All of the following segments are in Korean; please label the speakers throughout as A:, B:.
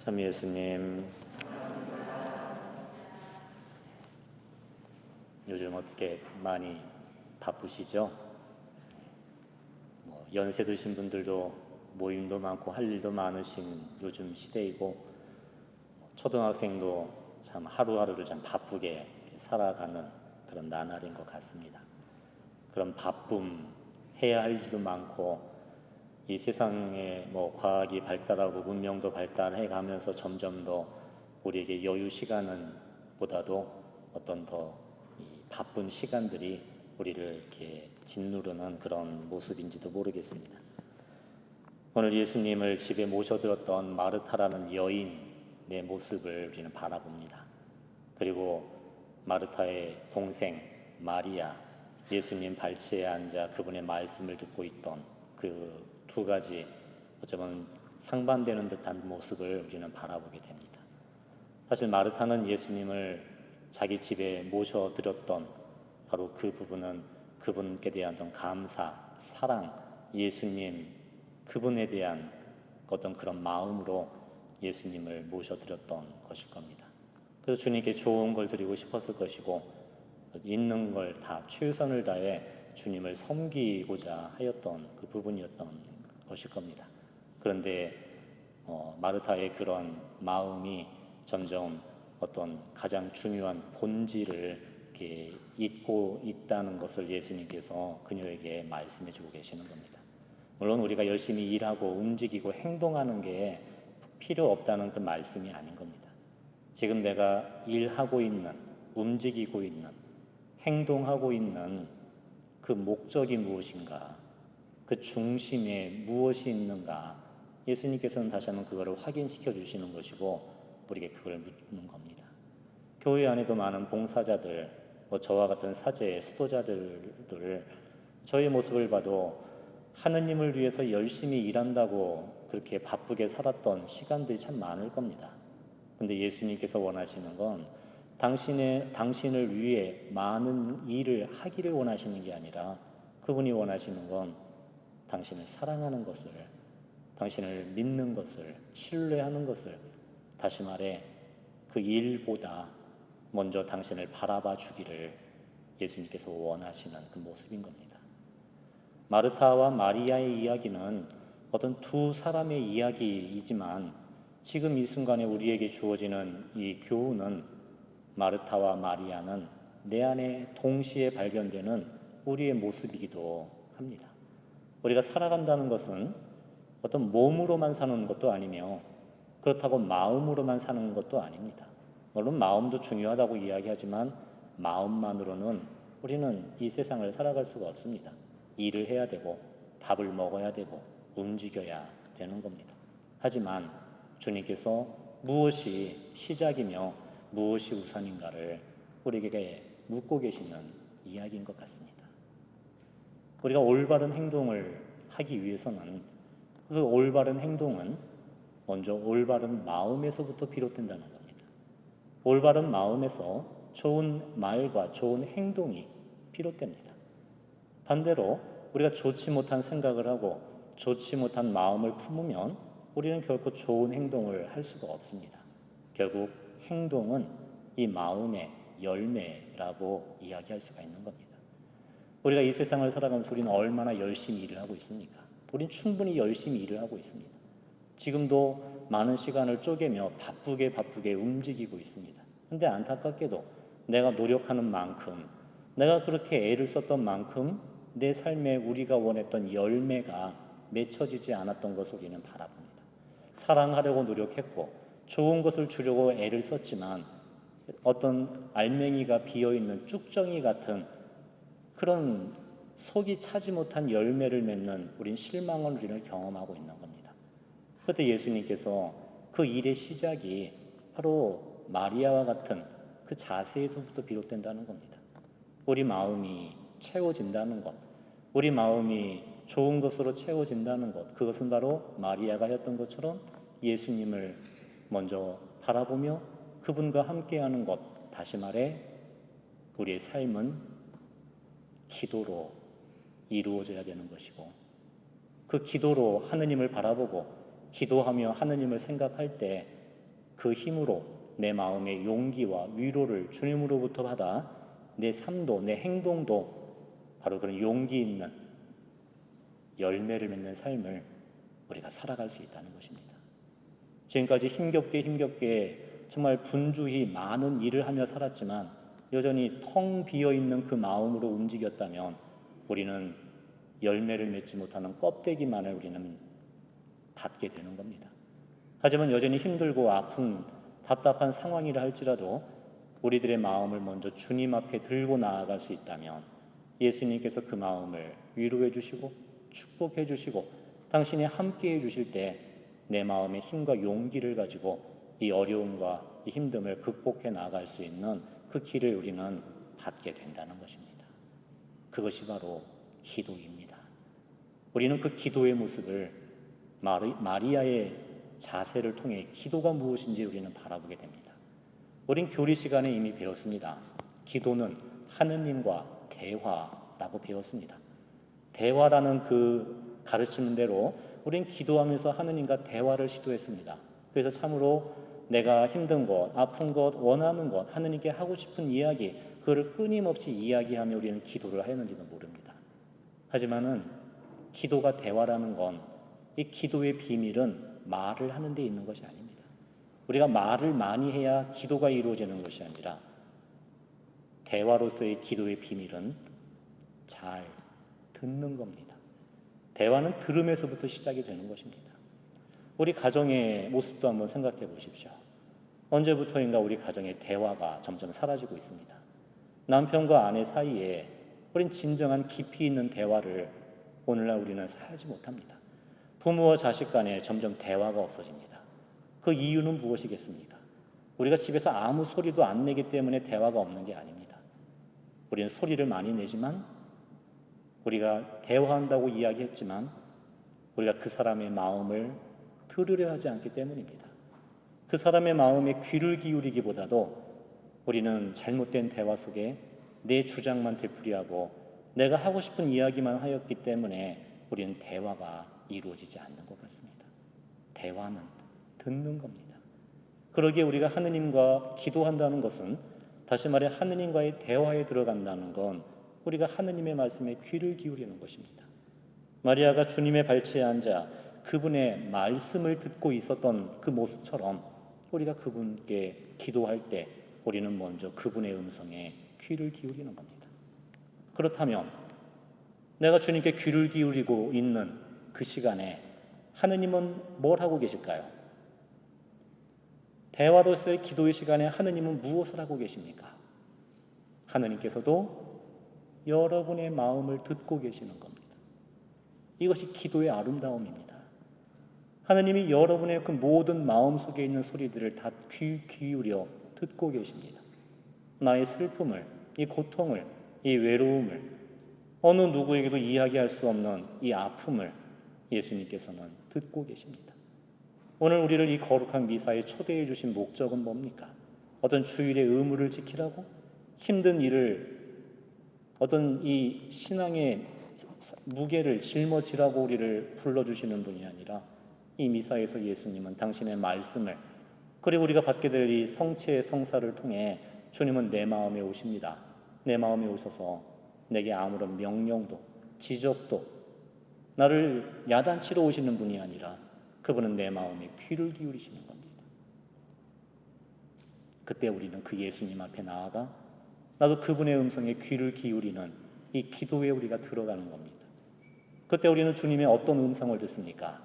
A: 참 예수님, 요즘 어떻게 많이 바쁘시죠? 연세 드신 분들도 모임도 많고 할 일도 많으신 요즘 시대이고, 초등학생도 참 하루하루를 참 바쁘게 살아가는 그런 나날인 것 같습니다. 그런 바쁨, 해야 할 일도 많고, 이 세상에 과학이 발달하고 문명도 발달해 가면서 점점 더 우리에게 여유 시간은 보다도 어떤 더 바쁜 시간들이 우리를 이렇게 짓누르는 그런 모습인지도 모르겠습니다. 오늘 예수님을 집에 모셔들었던 마르타라는 여인의 모습을 우리는 바라봅니다. 그리고 마르타의 동생 마리아, 예수님 발치에 앉아 그분의 말씀을 듣고 있던 그 두 가지 어쩌면 상반되는 듯한 모습을 우리는 바라보게 됩니다. 사실 마르타는 예수님을 자기 집에 모셔드렸던 바로 그 부분은 그분께 대한 어떤 감사, 사랑, 예수님 그분에 대한 어떤 그런 마음으로 예수님을 모셔드렸던 것일 겁니다. 그래서 주님께 좋은 걸 드리고 싶었을 것이고, 있는 걸 다 최선을 다해 주님을 섬기고자 하였던 그 부분이었던 것일 겁니다. 그런데 마르타의 그런 마음이 점점 어떤 가장 중요한 본질을 이렇게 잊고 있다는 것을 예수님께서 그녀에게 말씀해 주고 계시는 겁니다. 물론 우리가 열심히 일하고 움직이고 행동하는 게 필요 없다는 그 말씀이 아닌 겁니다. 지금 내가 일하고 있는, 움직이고 있는, 행동하고 있는 그 목적이 무엇인가, 그 중심에 무엇이 있는가, 예수님께서는 다시 한번 그거를 확인시켜 주시는 것이고 우리에게 그걸 묻는 겁니다. 교회 안에도 많은 봉사자들, 저와 같은 사제, 수도자들, 저의 모습을 봐도 하느님을 위해서 열심히 일한다고 그렇게 바쁘게 살았던 시간들이 참 많을 겁니다. 근데 예수님께서 원하시는 건 당신을 위해 많은 일을 하기를 원하시는 게 아니라, 그분이 원하시는 건 당신을 사랑하는 것을, 당신을 믿는 것을, 신뢰하는 것을, 다시 말해 그 일보다 먼저 당신을 바라봐 주기를 예수님께서 원하시는 그 모습인 겁니다. 마르타와 마리아의 이야기는 어떤 두 사람의 이야기이지만 지금 이 순간에 우리에게 주어지는 이 교훈은, 마르타와 마리아는 내 안에 동시에 발견되는 우리의 모습이기도 합니다. 우리가 살아간다는 것은 어떤 몸으로만 사는 것도 아니며 그렇다고 마음으로만 사는 것도 아닙니다. 물론 마음도 중요하다고 이야기하지만 마음만으로는 우리는 이 세상을 살아갈 수가 없습니다. 일을 해야 되고 밥을 먹어야 되고 움직여야 되는 겁니다. 하지만 주님께서 무엇이 시작이며 무엇이 우선인가를 우리에게 묻고 계시는 이야기인 것 같습니다. 우리가 올바른 행동을 하기 위해서는 그 올바른 행동은 먼저 올바른 마음에서부터 비롯된다는 겁니다. 올바른 마음에서 좋은 말과 좋은 행동이 비롯됩니다. 반대로 우리가 좋지 못한 생각을 하고 좋지 못한 마음을 품으면 우리는 결코 좋은 행동을 할 수가 없습니다. 결국 행동은 이 마음의 열매라고 이야기할 수가 있는 겁니다. 우리가 이 세상을 살아가면서 우리는 얼마나 열심히 일을 하고 있습니까? 우리는 충분히 열심히 일을 하고 있습니다. 지금도 많은 시간을 쪼개며 바쁘게 움직이고 있습니다. 그런데 안타깝게도 내가 노력하는 만큼, 내가 그렇게 애를 썼던 만큼 내 삶에 우리가 원했던 열매가 맺혀지지 않았던 것을 우리는 바라봅니다. 사랑하려고 노력했고 좋은 것을 주려고 애를 썼지만 어떤 알맹이가 비어있는 쭉정이 같은 그런 속이 차지 못한 열매를 맺는 우린 실망을 우리는 경험하고 있는 겁니다. 그때 예수님께서 그 일의 시작이 바로 마리아와 같은 그 자세에서부터 비롯된다는 겁니다. 우리 마음이 채워진다는 것, 우리 마음이 좋은 것으로 채워진다는 것, 그것은 바로 마리아가 했던 것처럼 예수님을 먼저 바라보며 그분과 함께하는 것, 다시 말해 우리의 삶은 기도로 이루어져야 되는 것이고, 그 기도로 하느님을 바라보고 기도하며 하느님을 생각할 때 그 힘으로 내 마음의 용기와 위로를 주님으로부터 받아 내 삶도 내 행동도 바로 그런 용기 있는 열매를 맺는 삶을 우리가 살아갈 수 있다는 것입니다. 지금까지 힘겹게 정말 분주히 많은 일을 하며 살았지만 여전히 텅 비어있는 그 마음으로 움직였다면 우리는 열매를 맺지 못하는 껍데기만을 우리는 받게 되는 겁니다. 하지만 여전히 힘들고 아픈 답답한 상황이라 할지라도 우리들의 마음을 먼저 주님 앞에 들고 나아갈 수 있다면 예수님께서 그 마음을 위로해 주시고 축복해 주시고 당신이 함께 해 주실 때 내 마음의 힘과 용기를 가지고 이 어려움과 이 힘듦을 극복해 나아갈 수 있는 그 길을 우리는 받게 된다는 것입니다. 그것이 바로 기도입니다. 우리는 그 기도의 모습을 마리아의 자세를 통해 기도가 무엇인지 우리는 바라보게 됩니다. 우린 교리 시간에 이미 배웠습니다. 기도는 하느님과 대화라고 배웠습니다. 대화라는 그 가르치는 대로 우린 기도하면서 하느님과 대화를 시도했습니다. 그래서 참으로 내가 힘든 것, 아픈 것, 원하는 것, 하느님께 하고 싶은 이야기, 그거를 끊임없이 이야기하며 우리는 기도를 하였는지는 모릅니다. 하지만은 기도가 대화라는 건 이 기도의 비밀은 말을 하는 데 있는 것이 아닙니다. 우리가 말을 많이 해야 기도가 이루어지는 것이 아니라 대화로서의 기도의 비밀은 잘 듣는 겁니다. 대화는 들음에서부터 시작이 되는 것입니다. 우리 가정의 모습도 한번 생각해 보십시오. 언제부터인가 우리 가정의 대화가 점점 사라지고 있습니다. 남편과 아내 사이에 우린 진정한 깊이 있는 대화를 오늘날 우리는 살지 못합니다. 부모와 자식 간에 점점 대화가 없어집니다. 그 이유는 무엇이겠습니까? 우리가 집에서 아무 소리도 안 내기 때문에 대화가 없는 게 아닙니다. 우리는 소리를 많이 내지만 우리가 대화한다고 이야기했지만 우리가 그 사람의 마음을 들으려 하지 않기 때문입니다. 그 사람의 마음에 귀를 기울이기보다도 우리는 잘못된 대화 속에 내 주장만 되풀이하고 내가 하고 싶은 이야기만 하였기 때문에 우리는 대화가 이루어지지 않는 것 같습니다. 대화는 듣는 겁니다. 그러기에 우리가 하느님과 기도한다는 것은, 다시 말해 하느님과의 대화에 들어간다는 건 우리가 하느님의 말씀에 귀를 기울이는 것입니다. 마리아가 주님의 발치에 앉아 그분의 말씀을 듣고 있었던 그 모습처럼 우리가 그분께 기도할 때 우리는 먼저 그분의 음성에 귀를 기울이는 겁니다. 그렇다면 내가 주님께 귀를 기울이고 있는 그 시간에 하느님은 뭘 하고 계실까요? 대화로서의 기도의 시간에 하느님은 무엇을 하고 계십니까? 하느님께서도 여러분의 마음을 듣고 계시는 겁니다. 이것이 기도의 아름다움입니다. 하느님이 여러분의 그 모든 마음속에 있는 소리들을 다 귀 기울여 듣고 계십니다. 나의 슬픔을, 이 고통을, 이 외로움을, 어느 누구에게도 이야기할 수 없는 이 아픔을 예수님께서는 듣고 계십니다. 오늘 우리를 이 거룩한 미사에 초대해 주신 목적은 뭡니까? 어떤 주일의 의무를 지키라고? 힘든 일을 어떤 이 신앙의 무게를 짊어지라고 우리를 불러주시는 분이 아니라 이 미사에서 예수님은 당신의 말씀을, 그리고 우리가 받게 될 이 성체의 성사를 통해 주님은 내 마음에 오십니다. 내 마음에 오셔서 내게 아무런 명령도 지적도 나를 야단치러 오시는 분이 아니라 그분은 내 마음에 귀를 기울이시는 겁니다. 그때 우리는 그 예수님 앞에 나아가 나도 그분의 음성에 귀를 기울이는 이 기도에 우리가 들어가는 겁니다. 그때 우리는 주님의 어떤 음성을 듣습니까?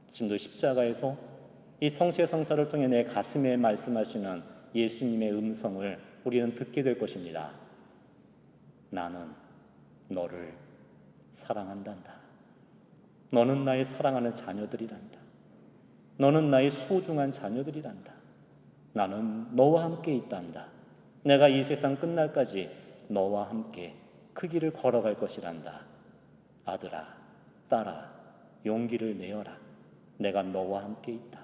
A: 지금도 십자가에서 이 성체성사를 통해 내 가슴에 말씀하시는 예수님의 음성을 우리는 듣게 될 것입니다. 나는 너를 사랑한단다. 너는 나의 사랑하는 자녀들이란다. 너는 나의 소중한 자녀들이란다. 나는 너와 함께 있단다. 내가 이 세상 끝날까지 너와 함께 그 길을 걸어갈 것이란다. 아들아, 딸아, 용기를 내어라. 내가 너와 함께 있다.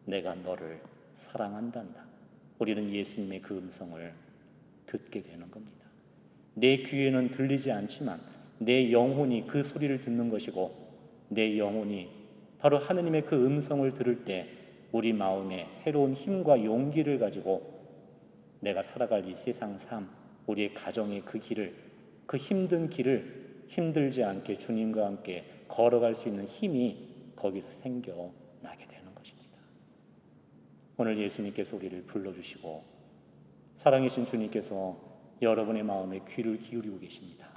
A: 내가 너를 사랑한단다. 우리는 예수님의 그 음성을 듣게 되는 겁니다. 내 귀에는 들리지 않지만 내 영혼이 그 소리를 듣는 것이고 내 영혼이 바로 하느님의 그 음성을 들을 때 우리 마음에 새로운 힘과 용기를 가지고 내가 살아갈 이 세상 삶, 우리의 가정의 그 길을, 그 힘든 길을 힘들지 않게 주님과 함께 걸어갈 수 있는 힘이 거기서 생겨나게 되는 것입니다. 오늘 예수님께서 우리를 불러주시고 사랑이신 주님께서 여러분의 마음에 귀를 기울이고 계십니다.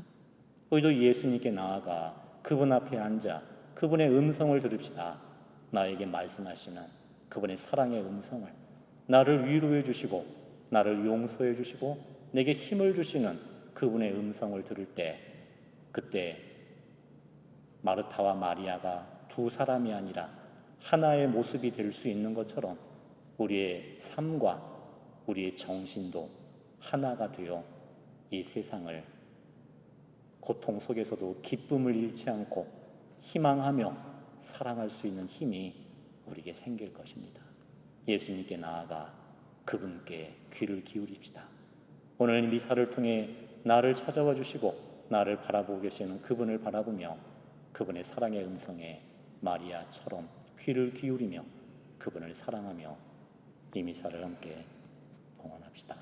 A: 우리도 예수님께 나아가 그분 앞에 앉아 그분의 음성을 들읍시다. 나에게 말씀하시는 그분의 사랑의 음성을, 나를 위로해 주시고 나를 용서해 주시고 내게 힘을 주시는 그분의 음성을 들을 때, 그때 마르타와 마리아가 두 사람이 아니라 하나의 모습이 될 수 있는 것처럼 우리의 삶과 우리의 정신도 하나가 되어 이 세상을 고통 속에서도 기쁨을 잃지 않고 희망하며 사랑할 수 있는 힘이 우리에게 생길 것입니다. 예수님께 나아가 그분께 귀를 기울입시다. 오늘 미사를 통해 나를 찾아와 주시고 나를 바라보고 계시는 그분을 바라보며 그분의 사랑의 음성에 마리아처럼 귀를 기울이며 그분을 사랑하며 이 미사를 함께 봉헌합시다.